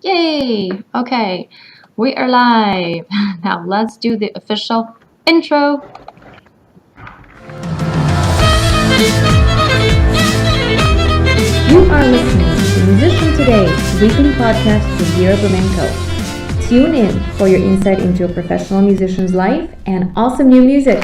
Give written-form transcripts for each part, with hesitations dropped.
Yay! Okay, we are live. Now let's do the official intro. You are listening to Musician Today's weekly podcast with Lena Burmenko. Tune in for your insight into a professional musician's life and awesome new music.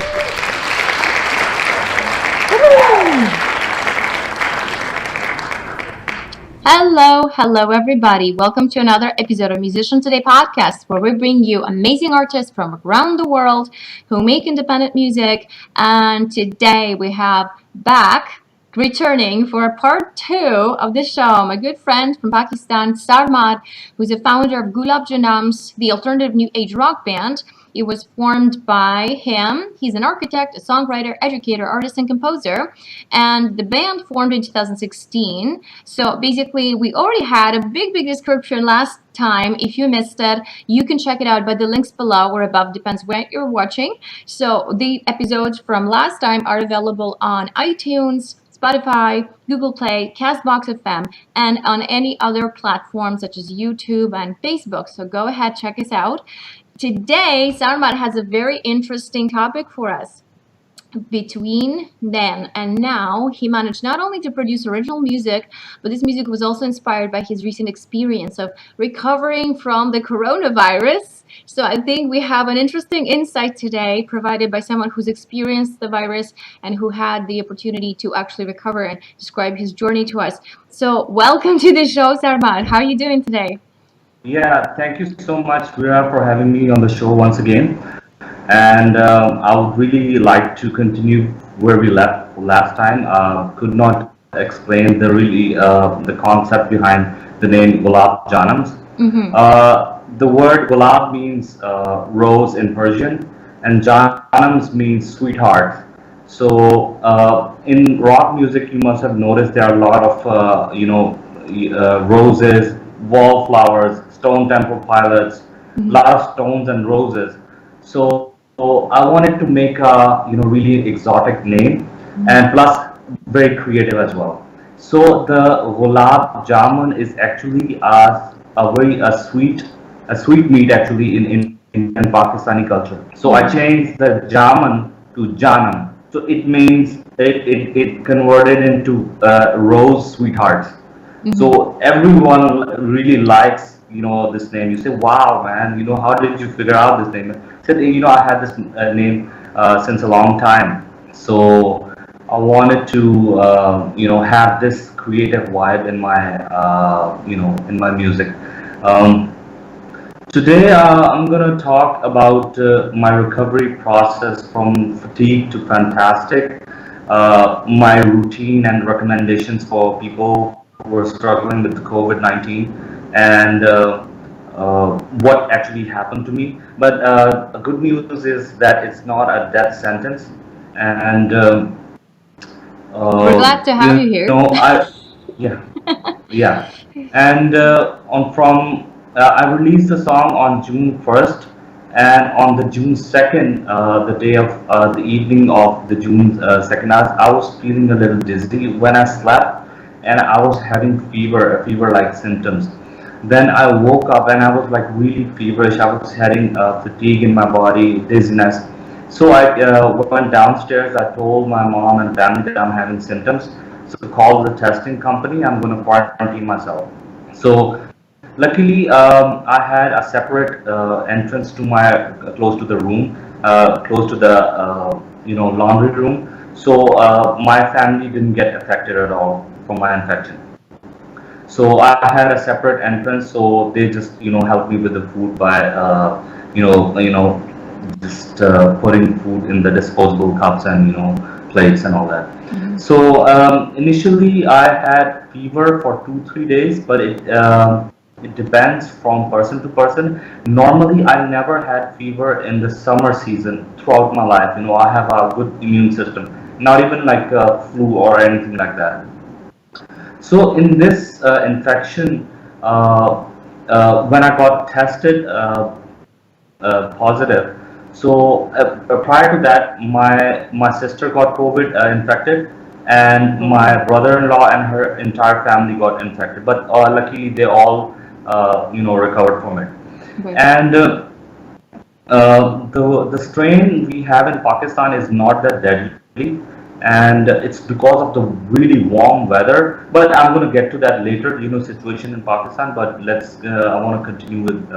Hello everybody. Welcome to another episode of Musician Today podcast, where we bring you amazing artists from around the world who make independent music. And today we have back, returning for part 2 of the show, my good friend from Pakistan, Sarmad, who's the founder of Ghulab, Janamz, the alternative new age rock band. It was formed by him. He's an architect, a songwriter, educator, artist, and composer. And the band formed in 2016. So basically, we already had a big description last time. If you missed it, you can check it out by the links below or above, depends where you're watching. So the episodes from last time are available on iTunes, Spotify, Google Play, Castbox FM, and on any other platforms such as YouTube and Facebook. So go ahead, check us out. Today, Sarmad has a very interesting topic for us. Between then and now, he managed not only to produce original music, but this music was also inspired by his recent experience of recovering from the coronavirus. So I think we have an interesting insight today provided by someone who's experienced the virus and who had the opportunity to actually recover and describe his journey to us. So welcome to the show, Sarmad. How are you doing today? Yeah, thank you so much, Vera, for having me on the show once again. And I would really like to continue where we left last time. Could not explain the concept behind the name Ghulab Janamz. The word Ghulab means rose in Persian, and Janamz means sweetheart. So in rock music, you must have noticed there are a lot of roses, wallflowers, stone temple pilots, a lot of stones and roses. So I wanted to make a really exotic name, and plus very creative as well. So the Gulab Jamun is actually a sweet meat actually in Pakistani culture. So I changed the Jamun to Janam. So it means it converted into rose sweethearts. So everyone really likes this name. You say, wow, man, how did you figure out this name? I said, I had this name since a long time. So I wanted to have this creative vibe in my music. Today I'm going to talk about my recovery process from fatigue to fantastic, my routine and recommendations for people who are struggling with COVID-19, and what actually happened to me. But the good news is that it's not a death sentence, and we're glad to have you here. Yeah. And I released the song on June 1st, and on the June 2nd, the day of the evening of the June 2nd, I was feeling a little dizzy when I slept, and I was having fever-like symptoms. Then I woke up and I was like really feverish. I was having fatigue in my body, dizziness. So I went downstairs. I told my mom and family that I'm having symptoms. So I called the testing company. I'm going to quarantine myself. So luckily, I had a separate entrance to my close to the room, close to the laundry room. So my family didn't get affected at all from my infection. So I had a separate entrance, so they just helped me with the food by just putting food in the disposable cups and plates and all that. So initially I had fever for 2-3 days, but it depends from person to person. Normally I never had fever in the summer season throughout my life. I have a good immune system, not even like flu or anything like that. So in this infection, when I got tested positive, so prior to that, my sister got COVID infected, and my brother-in-law and her entire family got infected. But luckily, they all recovered from it. Right. And the strain we have in Pakistan is not that deadly, and it's because of the really warm weather. But I'm going to get to that later, situation in Pakistan. But I want to continue with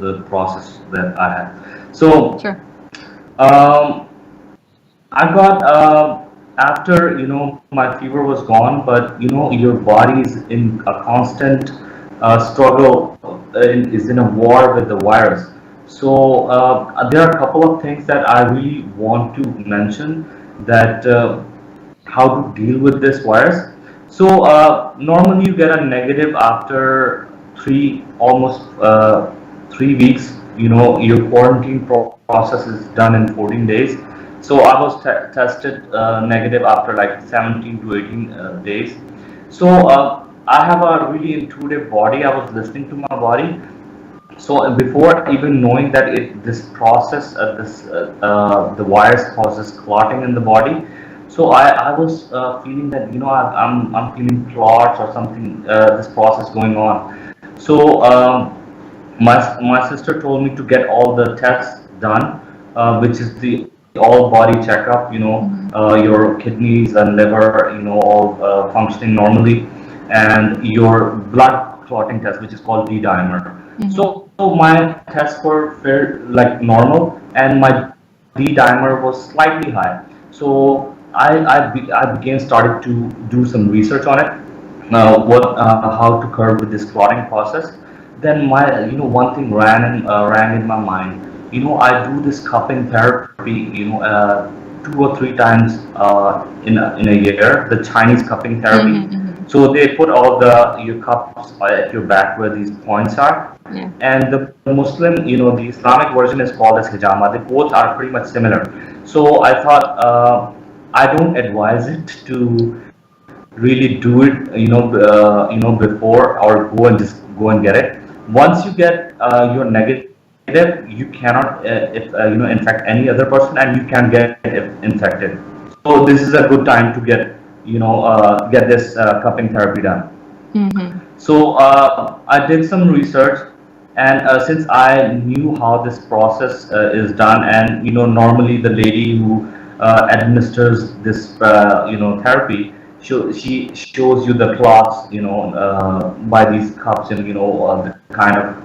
the process that I had. So Sure. um, I got after my fever was gone, but your body is in a constant struggle, is in a war with the virus. So there are a couple of things that I really want to mention that how to deal with this virus. So normally you get a negative after almost 3 weeks. Your quarantine process is done in 14 days. So I was tested negative after like 17 to 18 days. So I have a really intuitive body. I was listening to my body. So before even knowing that this process, the virus causes clotting in the body. So I was feeling that I'm feeling clots or something. This process going on. So my sister told me to get all the tests done, which is the all body checkup. Your kidneys and liver, all functioning normally, and your blood clotting test, which is called D-dimer. Mm-hmm. So my tests were fair, like normal, and my D-dimer was slightly high. So I began started to do some research on it, how to curb with this clotting process. Then one thing rang in my mind. I do this cupping therapy, 2 or 3 times in a year, the Chinese cupping therapy. Mm-hmm. Mm-hmm. So they put all your cups at your back where these points are. Yeah. And the Muslim, the Islamic version is called as hijama. They both are pretty much similar. So I thought I don't advise it to really do it, before, or go and get it. Once you get your negative, you cannot infect any other person, and you can get infected. So this is a good time to get this cupping therapy done. Mm-hmm. So I did some research, and since I knew how this process is done, and normally the lady who administers this therapy, she shows you the clots, by these cups, and the kind of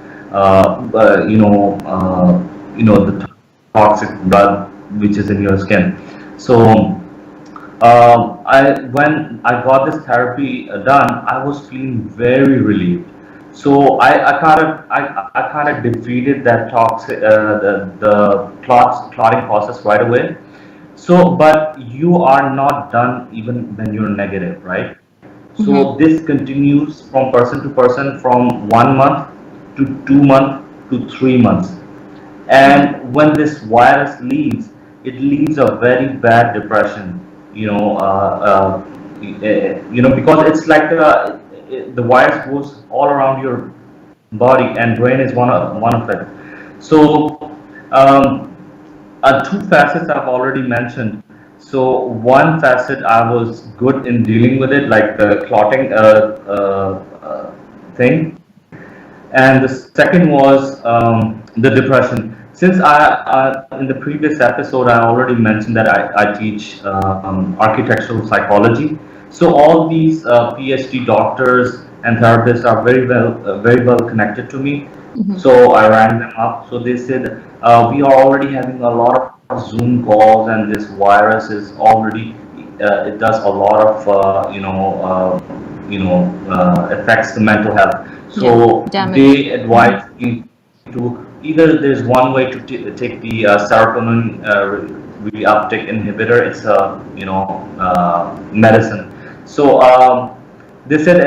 the toxic blood which is in your skin. So when I got this therapy done, I was feeling very relieved. So I kind of defeated that toxic the clotting process right away. So, but you are not done even when you're negative, right? So Mm-hmm. this continues from person to person, from 1 month to 2 months to 3 months. And when this virus leaves, it leaves a very bad depression. Because it's like the virus goes all around your body, and brain is one of it. So two facets I've already mentioned. So one facet I was good in dealing with it, like the clotting thing, and the second was the depression. Since in the previous episode, I already mentioned that I teach architectural psychology. So all these PhD doctors and therapists are very well connected to me. Mm-hmm. So I rang them up. So they said we are already having a lot of Zoom calls, and this virus is already it does a lot of affects the mental health. So Damage. they advise me to either there's one way to take the serotonin reuptake inhibitor. It's a medicine. So they said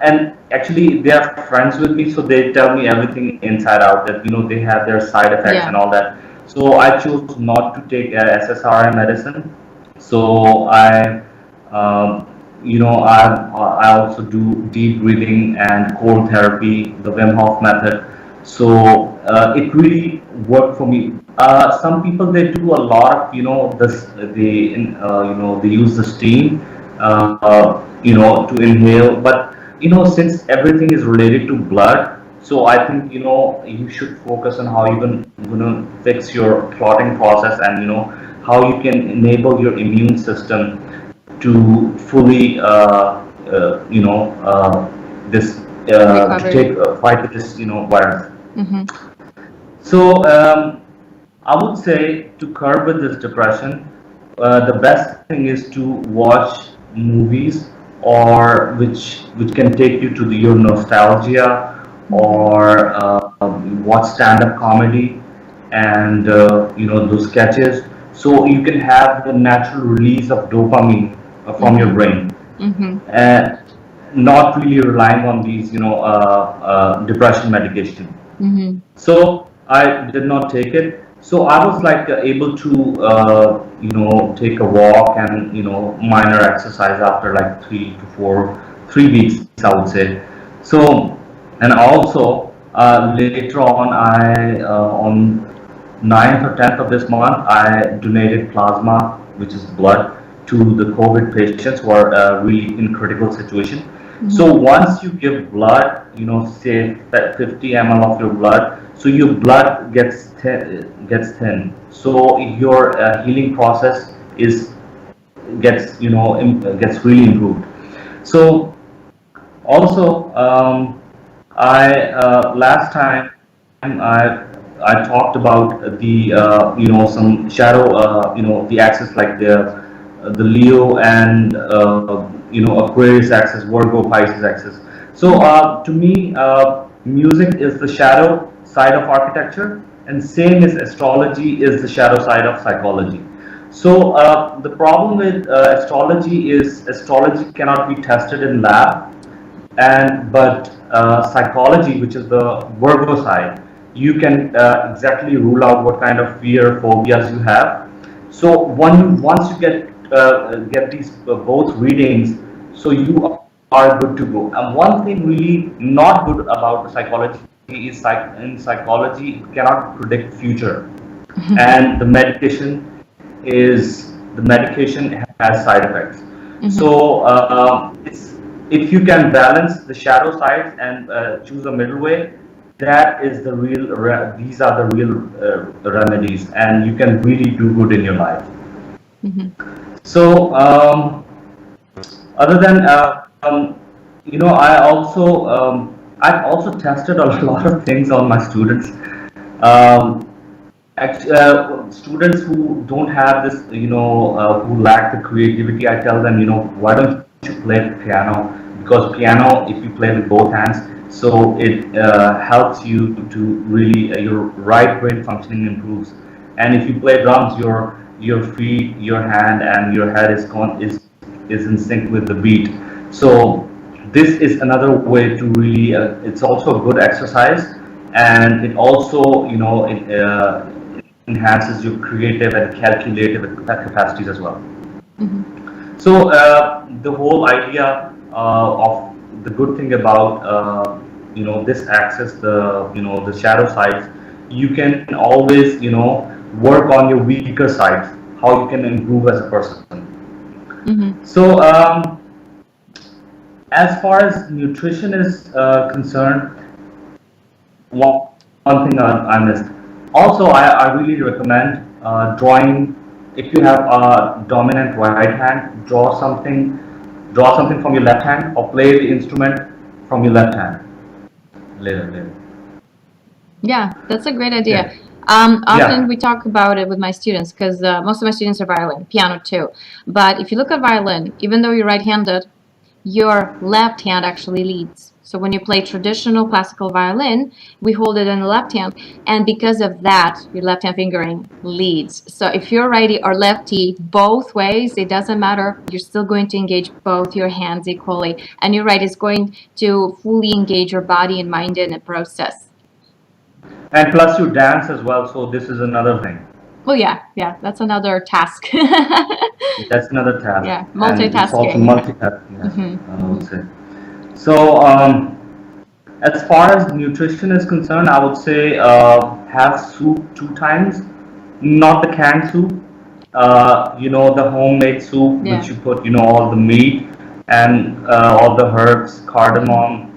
and actually they are friends with me, so they tell me everything inside out, that they have their side effects and Yeah. all that. So I chose not to take SSRI medicine. So I also do deep breathing and cold therapy, the Wim Hof method. So it really worked for me. Some people, they do a lot of this they use the steam to inhale, but since everything is related to blood, so I think you should focus on how you can fix your clotting process, and how you can enable your immune system to fully this to Recovery. take fight with this virus. Mm-hmm. So I would say to curb with this depression, the best thing is to watch movies or which can take you to your nostalgia, or watch stand-up comedy, and those sketches, so you can have the natural release of dopamine from your Mm-hmm. brain, Mm-hmm. and not really relying on these depression medication. Mm-hmm. So I did not take it. So I was like able to take a walk and minor exercise after like 3 weeks, I would say. So, and also later on, I on 9th or 10th of this month, I donated plasma, which is blood, to the COVID patients who are really in critical situation. So Mm-hmm. once you give blood, say that 50 ml of your blood, so your blood gets thin. So your healing process gets really improved. So also, I last time I talked about the some shadow the axis, like the Leo and Aquarius axis, Virgo, Pisces axis. So to me, music is the shadow side of architecture, and same as astrology is the shadow side of psychology. So the problem with astrology is astrology cannot be tested in lab, and but psychology, which is the Virgo side, you can exactly rule out what kind of fear, phobias you have. So once you get these both readings, so you are good to go. And one thing really not good about psychology is in psychology it cannot predict future, and the medication has side effects. Mm-hmm. So it's if you can balance the shadow sides and choose a middle way, that is the these are the real remedies, and you can really do good in your life. Mm-hmm. So other than I've also tested a lot of things on my students. Um, Students who don't have this, who lack the creativity, I tell them, why don't you play the piano? Because piano, if you play with both hands, so it helps you to really your right brain functioning improves. And if you play drums, your feet, your hand, and your head is in sync with the beat. So this is another way to really. It's also a good exercise, and it also enhances your creative and calculative capacities as well. Mm-hmm. So the whole idea of the good thing about this axis, the shadow sides, you can always work on your weaker sides, how you can improve as a person. Mm-hmm. So as far as nutrition is concerned, one thing I missed. Also, I really recommend drawing. If you have a dominant right hand, draw something from your left hand, or play the instrument from your left hand. Later. Yeah, that's a great Yeah. idea. Often Yeah. we talk about it with my students because most of my students are violin, piano too. But if you look at violin, even though you're right-handed, your left hand actually leads. So when you play traditional classical violin, we hold it in the left hand, and because of that, your left hand fingering leads. So if you're righty or lefty, both ways, it doesn't matter. You're still going to engage both your hands equally, and your right is going to fully engage your body and mind in a process. And plus you dance as well, so this is another thing. Oh yeah, that's another task. That's another task, Yeah, and it's also multitasking. multitasking, yes, Hmm. I would say. So as far as nutrition is concerned, I would say have soup 2 times, not the canned soup. The homemade soup, Yeah. which you put, all the meat, and all the herbs, cardamom,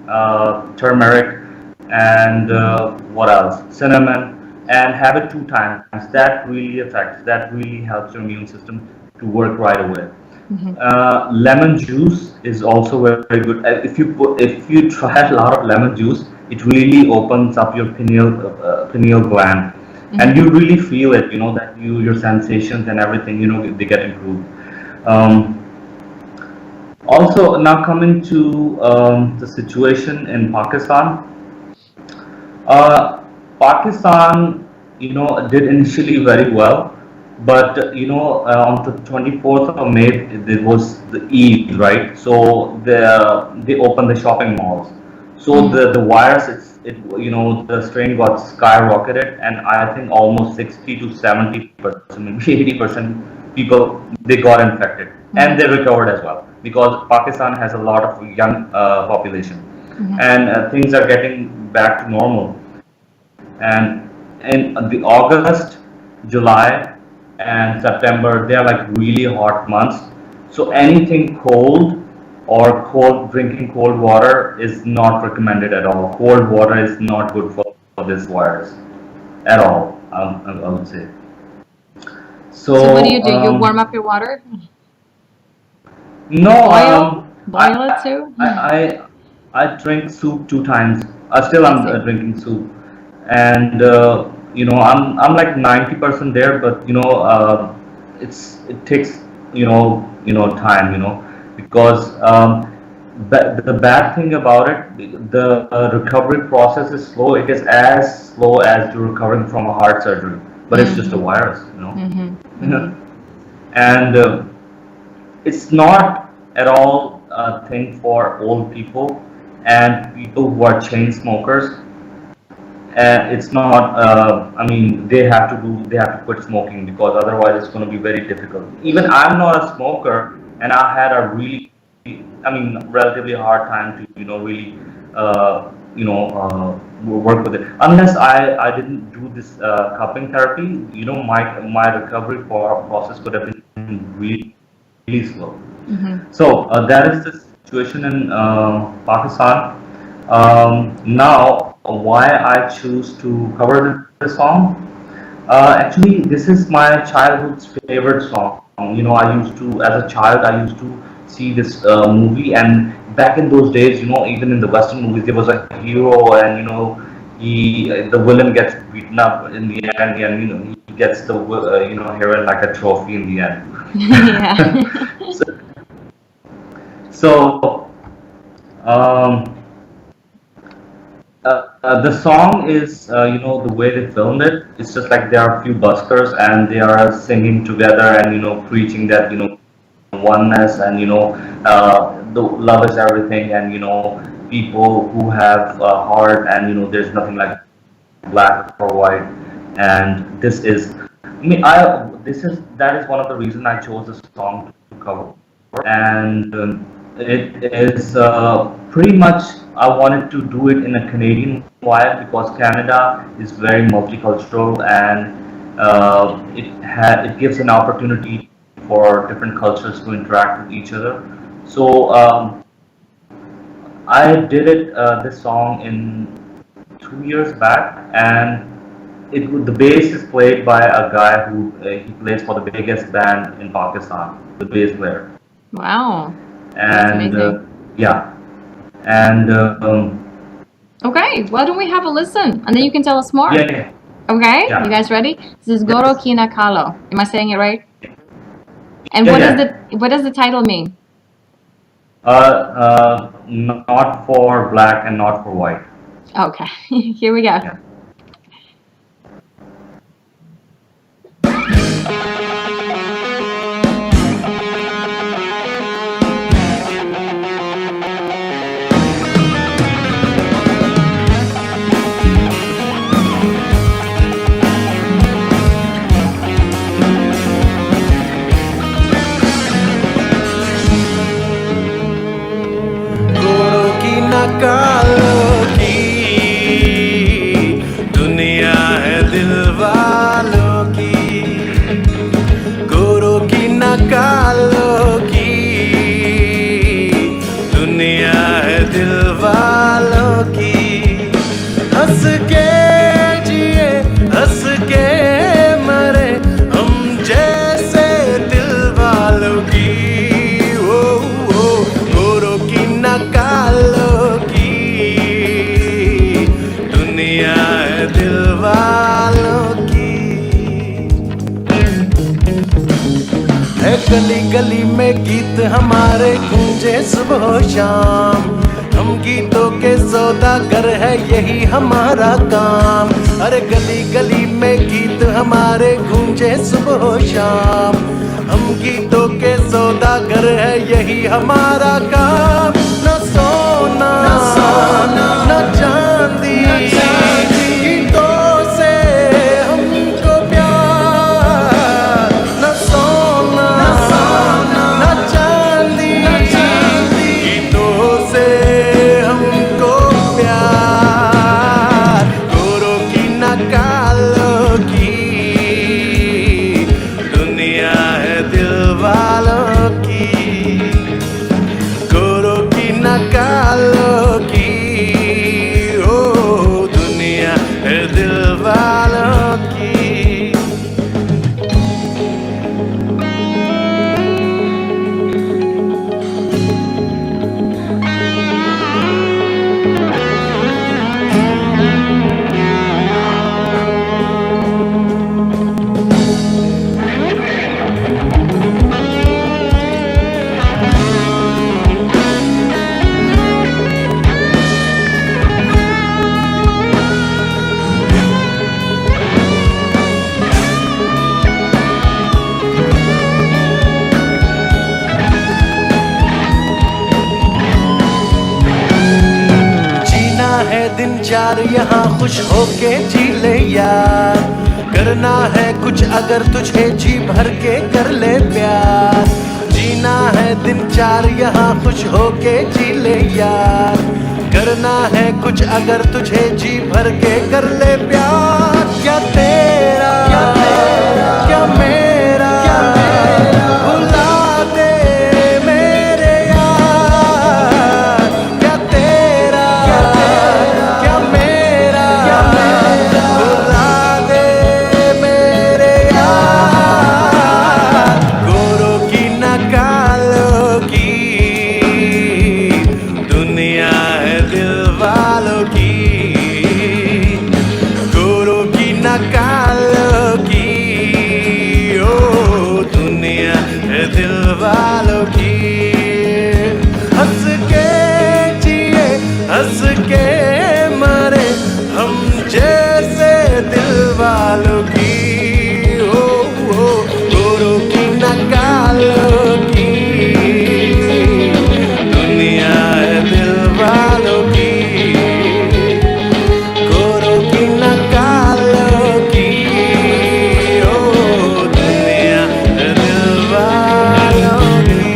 turmeric, and what else? Cinnamon, and have it 2 times. That really affects. That really helps your immune system to work right away. Lemon juice is also very good. If you try a lot of lemon juice, it really opens up your pineal gland, and you really feel it. You know that your sensations and everything. They get improved. Um, Also, now coming to the situation in Pakistan. Uh, Pakistan, did initially very well, but on the 24th of May, there was the Eid, right? So they opened the shopping malls. So the virus, the strain got skyrocketed, and I think almost 60 to 70%, maybe 80% people they got infected, and they recovered as well because Pakistan has a lot of young population, and things are getting back to normal. And in the August, July, and September, they are like really hot months. So anything cold or drinking cold water is not recommended at all. Cold water is not good for this virus at all. I would say. So what do you So do? You warm up your water? no, Boil it too? I drink soup 2 times. Still, I I'm see. drinking soup, and I'm like 90% there, but it takes time, because the bad thing about it, the recovery process is slow. It is as slow as you're recovering from a heart surgery, but it's just a virus. And it's not at all a thing for old people and people who are chain smokers. And it's not. I mean, they have to quit smoking because otherwise it's going to be very difficult. Even I'm not a smoker, and I had a really, I mean, relatively hard time to really work with it. Unless I didn't do this cupping therapy, my recovery for process could have been really slow. So that is the situation in Pakistan. Now, why I choose to cover this song? Actually, this is my childhood's favorite song. As a child, I used to see this movie, and back in those days, even in the Western movies, there was a hero, and the villain gets beaten up in the end, and he gets the heroine like a trophy in the end. Yeah. So, um, the song is, the way they filmed it. It's just like there are a few buskers and they are singing together and preaching that oneness and the love is everything and people who have a heart and there's nothing like black or white and this is. I mean, that is one of the reasons I chose this song to cover and it is pretty much I wanted to do it in a Canadian vibe because Canada is very multicultural and it gives an opportunity for different cultures to interact with each other. So I did this song in 2 years back and the bass is played by a guy who he plays for the biggest band in Pakistan, the bass player. Wow. That's And amazing. yeah, and Okay, why don't we have a listen and then you can tell us more. yeah, Okay, you yeah, guys ready? This is Goro yes, Kina Kalo. Am I saying it right? And yeah, what does the title mean? not for black and not for white. Okay, here we go. Yeah. Goro ki na kalo ki में गीत हमारे गूंजे सुबह शाम। हम गीतों के सौदागर है यही हमारा काम। अरे गली गली में गीत हमारे गूंजे सुबह शाम। हम गीतों के सौदागर है यही हमारा काम। न सोना न चांदी गीतों से हमको प्यार। न सोना न चांदी गीतों से हमको प्यार। गोरों की न कालों की दुनिया है दिल वालों की। गोरों की न कालों की ओ दुनिया है दिल वालों की। जीना है दिन चार यहाँ खुश होके जी ले यार। करना है कुछ अगर तुझे जी भर के कर ले प्यार। जीना है दिन चार यहाँ खुश होके जी ले यार। करना है कुछ अगर तुझे जी भर के कर ले प्यार। क्या तेरा क्या मेरा भुला दे मेरे यार। क्या तेरा क्या मेरा भुला दे मेरे यार। गोरों की न कालों की दुनिया है दिल वालों की। गोरों की न कालों की ओ दुनिया है दिल वालों की। हंस के जिए हंस के मरे हम जैसे दिल वालों की। ओ गोरों की न कालों की दुनिया है दिल वालों की। गोरों की न कालों की ओ दुनिया है दिल वालों की।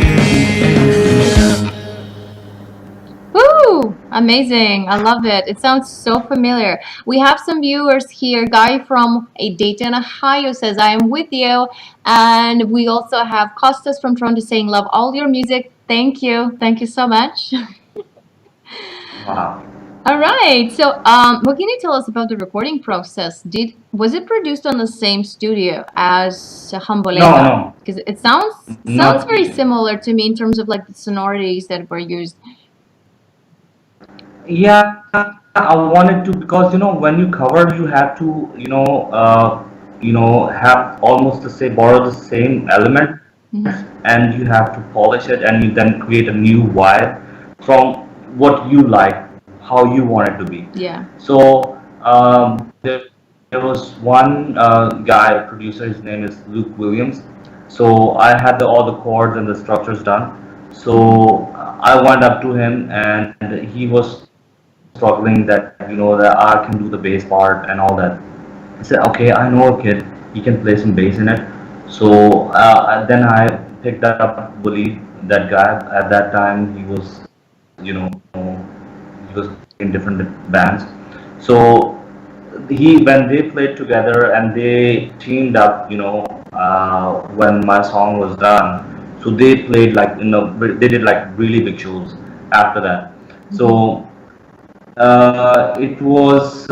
Woo! Amazing. I love it. It sounds so familiar. We have some viewers here. Guy from Dayton, Ohio says, I am with you. And we also have Costas from Toronto saying, love all your music. Thank you. Thank you so much. Wow. All right. So, what can you tell us about the recording process? Was it produced on the same studio as Hamboleta? No, Because it sounds not. very similar to me in terms of like the sonorities that were used. Yeah, I wanted to because when you cover, you have to have almost the same borrow the same element, Mhm. and you have to polish it, and you then create a new vibe from what you like, how you want it to be. Yeah. So there was one guy, producer. His name is Luke Williams. So I had all the chords and the structures done. So I went up to him, and he was struggling that I can do the bass part and all that. I said, okay, I know a kid. He can play some bass in it. So then I picked up Bully, that guy. At that time, he was, he was in different bands. So when they played together and they teamed up, when my song was done. So they played they did like really big shows after that. So it was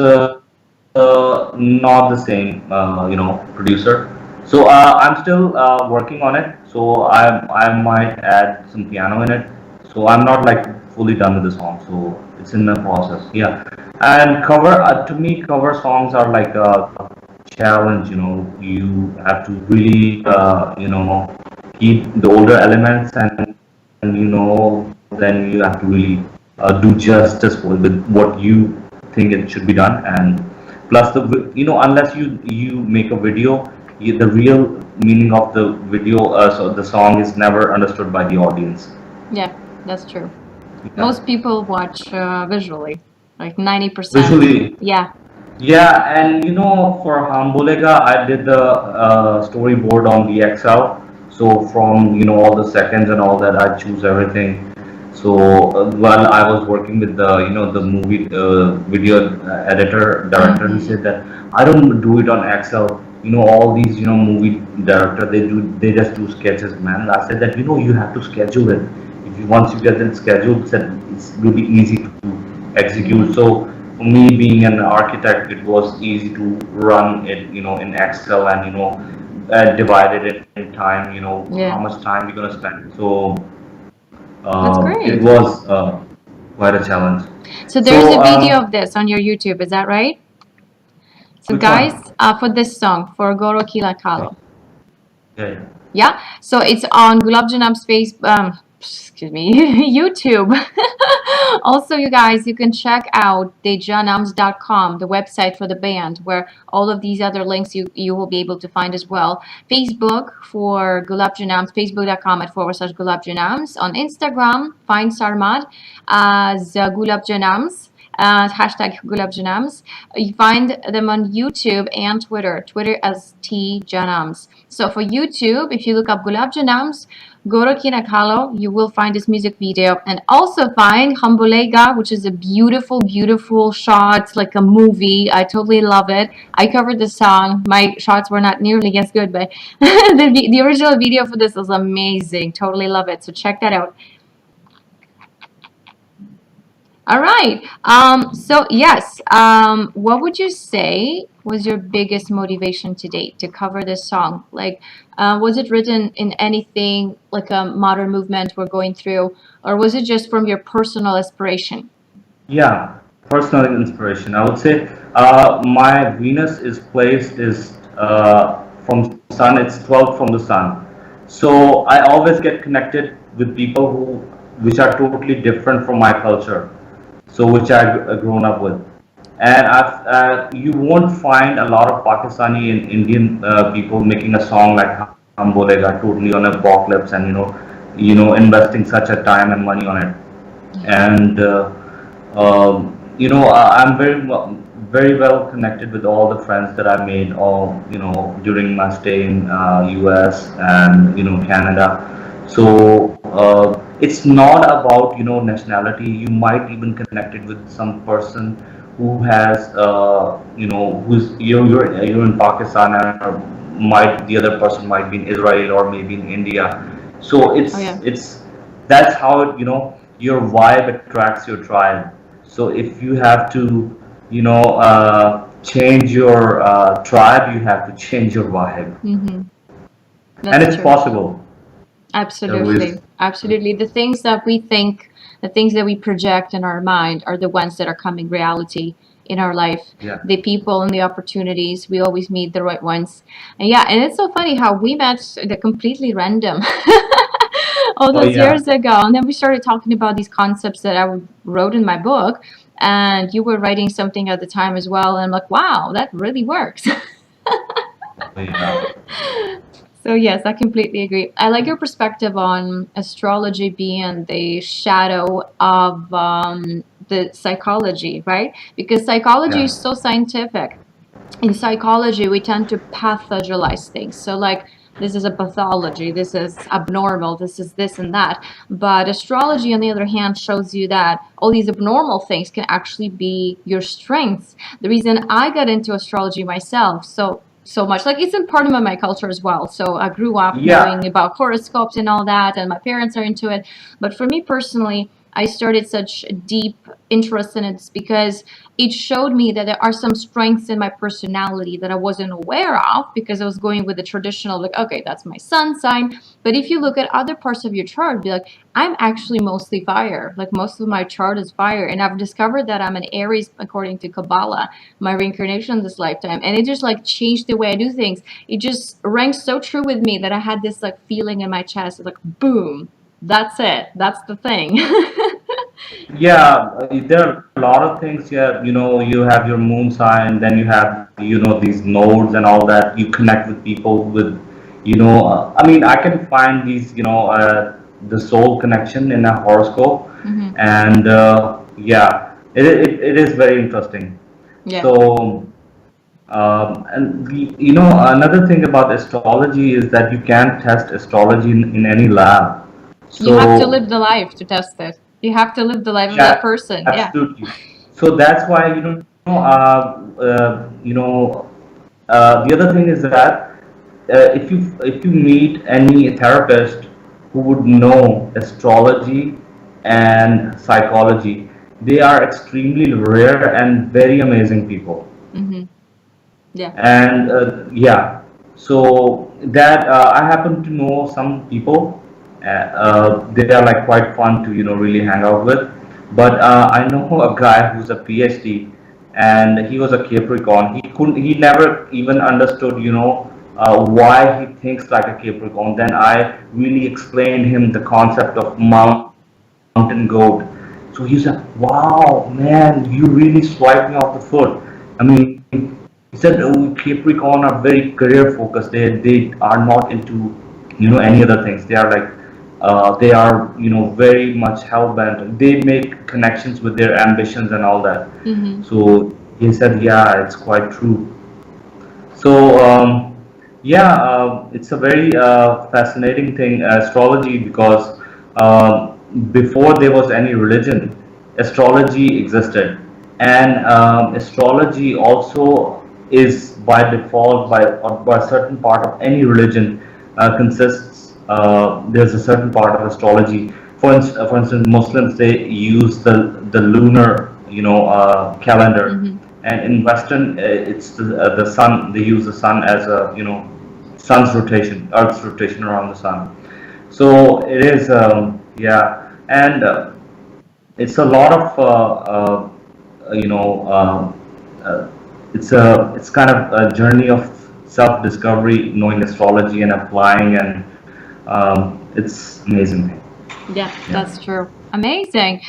not the same, producer. So I'm still working on it. So I might add some piano in it. So I'm not like fully done with the song. So it's in the process. Yeah. And to me, cover songs are like a challenge. You have to really keep the older elements, and then you have to really do justice with what you think it should be done. And plus unless you make a video, the real meaning of the video, so the song is never understood by the audience. Yeah, that's true. Yeah. Most people watch visually, like 90%. Visually. Yeah. Yeah, and for Hambulega, I did the storyboard on the Excel. So from all the seconds and all that, I choose everything. So while I was working with the movie video editor director, he said that I don't do it on Excel. All these movie director, they just do sketches, man. I said that you have to schedule it. If you once you get it scheduled, it's really easy to execute. So for me, being an architect, it was easy to run it, in Excel, and divided it in time. Yeah. How much time you're gonna spend. So That's great. it was quite a challenge. So there's a video of this on your YouTube, is that right? So Which guys, one? for this song, for Goro Kila Kalo. Yeah. Yeah, so it's on Ghulab Janamz excuse me, YouTube. Also, you guys, you can check out the janamz.com, the website for the band, where all of these other links you will be able to find as well. Facebook for Ghulab Janamz, facebook.com/Ghulab Janamz. On Instagram, find Sarmad as Ghulab Janamz. Hashtag Ghulab Janamz. You find them on YouTube and Twitter as T Janamz. So for YouTube, if you look up Ghulab Janamz, Goro Kinakalo, you will find this music video, and also find Hambulega, which is a beautiful, beautiful shot, like a movie. I totally love it. I covered the song. My shots were not nearly as good, but the original video for this is amazing. Totally love it. So check that out. All right. So yes, what would you say was your biggest motivation to date to cover this song? Like, was it written in anything like a modern movement we're going through, or was it just from your personal inspiration? Yeah, personal inspiration. I would say my Venus is placed is from sun. It's 12 from the sun. So I always get connected with people which are totally different from my culture. So which I've grown up with, and you won't find a lot of Pakistani and Indian people making a song like Hum Bolega, totally on apocalypse, and investing such a time and money on it. And I'm very well connected with all the friends that I made all during my stay in US and Canada. So it's not about nationality. You might even connected with some person who has who's you're in Pakistan, or the other person might be in Israel or maybe in India. So it's that's how your vibe attracts your tribe. So if you have to change your tribe, you have to change your vibe. And it's possible. Absolutely. Absolutely. The things that we think, the things that we project in our mind are the ones that are coming reality in our life. Yeah. The people and the opportunities, we always meet the right ones. And and it's so funny how we met the completely random all those years ago. And then we started talking about these concepts that I wrote in my book. And you were writing something at the time as well. And I'm like, wow, that really works. So yes, I completely agree. I like your perspective on astrology being the shadow of the psychology, right? Because psychology is so scientific. In psychology, we tend to pathologize things. So like, this is a pathology, this is abnormal, this is this and that. But astrology, on the other hand, shows you that all these abnormal things can actually be your strengths. The reason I got into astrology myself, so much, like it's in part of my culture as well. So I grew up knowing about horoscopes and all that, and my parents are into it. But for me personally, I started such a deep interest in it because it showed me that there are some strengths in my personality that I wasn't aware of because I was going with the traditional, like, okay, that's my sun sign. But if you look at other parts of your chart, be like, I'm actually mostly fire. Like most of my chart is fire. And I've discovered that I'm an Aries according to Kabbalah, my reincarnation this lifetime. And it just like changed the way I do things. It just rang so true with me that I had this like feeling in my chest, like boom, that's it. That's the thing. Yeah, there are a lot of things. Yeah, you have your moon sign, then you have, these nodes and all that. You connect with people with, I mean, I can find these, the soul connection in a horoscope, Hmm. and yeah, it is very interesting. Yeah. So, and another thing about astrology is that you can test astrology in any lab. You have to So, live the life to test it. You have to live the life of that yeah, person. Yeah. absolutely. So that's why, the other thing is that if you meet any therapist who would know astrology and psychology, they are extremely rare and very amazing people. Hmm. Yeah. And yeah, so that I happen to know some people. They are like quite fun to really hang out with. But I know a guy who's a PhD, and he was a Capricorn. He never even understood why he thinks like a Capricorn. Then I really explained him the concept of mountain goat. So he's like, wow, man, you really swiped me off the foot. I mean, he said, oh, Capricorn are very career focused. They are not into any other things. They are like they are very much hell bent. They make connections with their ambitions and all that. Hmm. So he said, yeah, it's quite true. So yeah, it's a very fascinating thing, astrology, because before there was any religion, astrology existed, and astrology also is by default by a certain part of any religion consists. There's a certain part of astrology. For instance, Muslims, they use the lunar calendar, Hmm. and in Western, it's the sun. They use the sun as a sun's rotation, Earth's rotation around the sun. So it is, yeah, and it's a lot of you know it's kind of a journey of self-discovery, knowing astrology and applying, and it's amazing. Yeah, Yeah. that's true. Amazing.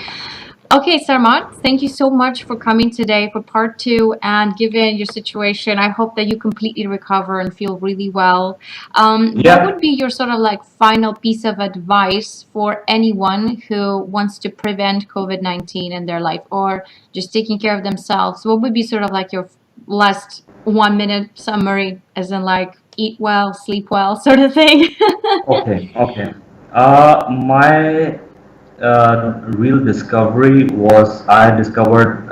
Okay, Sarmad, thank you so much for coming today for part two. And given your situation, I hope that you completely recover and feel really well. What Yeah. would be your sort of like final piece of advice for anyone who wants to prevent COVID-19 in their life or just taking care of themselves? What would be sort of like your last 1 minute summary, as in like eat well, sleep well, sort of thing? Okay. Okay. My real discovery was I discovered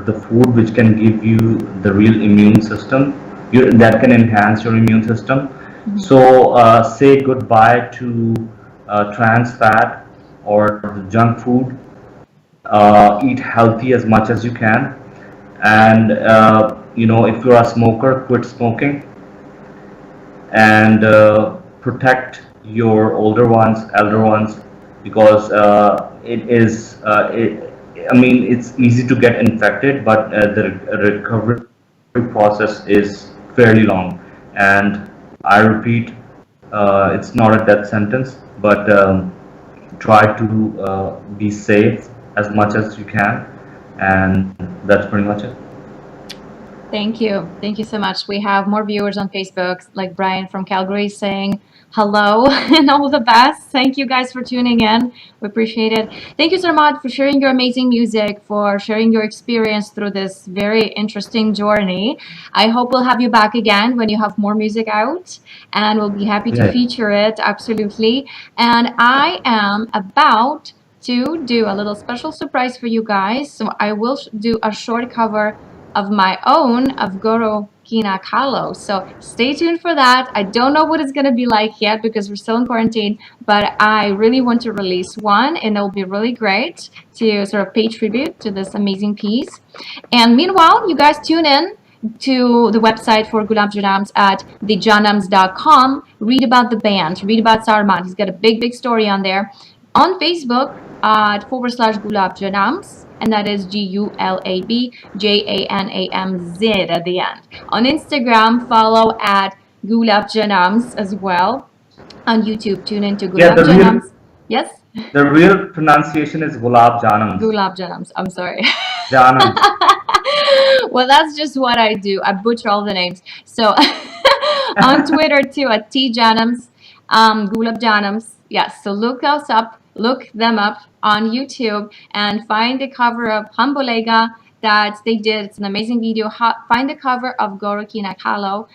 the food which can give you the real immune system, that can enhance your immune system. Mhm. So say goodbye to trans fat or the junk food. Eat healthy as much as you can, and if you're a smoker, quit smoking, and protect your older ones, elder ones, because I mean, it's easy to get infected, but the recovery process is fairly long. And I repeat, it's not a death sentence, but try to be safe as much as you can, and that's pretty much it. Thank you. Thank you so much. We have more viewers on Facebook, like Brian from Calgary saying hello and all the best. Thank you guys for tuning in. We appreciate it. Thank you, Sarmad, for sharing your amazing music, for sharing your experience through this very interesting journey. I hope we'll have you back again when you have more music out, and we'll be happy to Yeah. feature it, absolutely. And I am about to do a little special surprise for you guys. So I will do a short cover of my own of Goro Nakalo. So stay tuned for that. I don't know what it's going to be like yet because we're still in quarantine, but I really want to release one, and it'll be really great to sort of pay tribute to this amazing piece. And meanwhile, you guys tune in to the website for Ghulab Janamz at thejanamz.com. Read about the band, read about Sarmad. He's got a big story on there. On Facebook at /Ghulab Janamz, and that is GULABJANAMZ at the end. On Instagram, follow at Ghulab Janamz as well. On YouTube, tune into Ghulab Janamz. Yes? The real pronunciation is Ghulab Janamz. Ghulab Janamz. I'm sorry. Janamz. Well, that's just what I do. I butcher all the names. So on Twitter too at Janamz, Ghulab Janamz. Yes. So look them up on YouTube and find the cover of Hambolega that they did. It's an amazing video. Find the cover of Goroki Nakalo.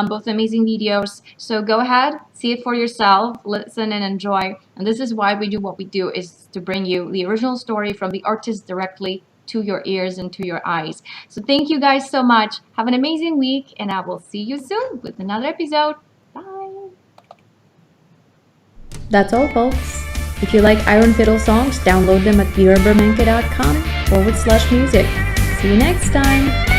Both amazing videos. So go ahead, see it for yourself, listen and enjoy. And this is why we do what we do, is to bring you the original story from the artist directly to your ears and to your eyes. So thank you guys so much. Have an amazing week, and I will see you soon with another episode. Bye. That's all, folks. If you like Iron Fiddle songs, download them at lenaburmenko.com/music. See you next time.